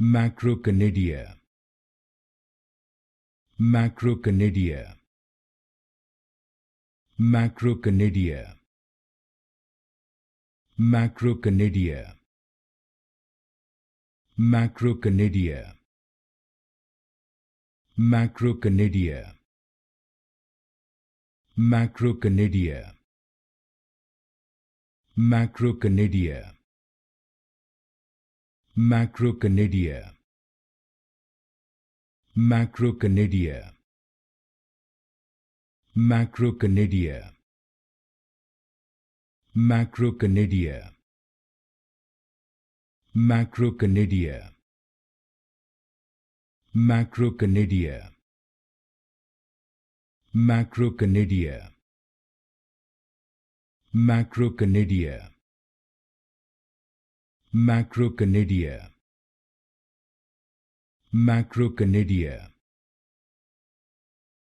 Macroconidia. Macroconidia. Macroconidia. Macroconidia. Macroconidia. Macroconidia. Macroconidia. Macroconidia. Macroconidia. Macroconidia. Macroconidia. Macroconidia. Macroconidia. Macroconidia. Macroconidia. Macroconidia. Macroconidia. Macroconidia.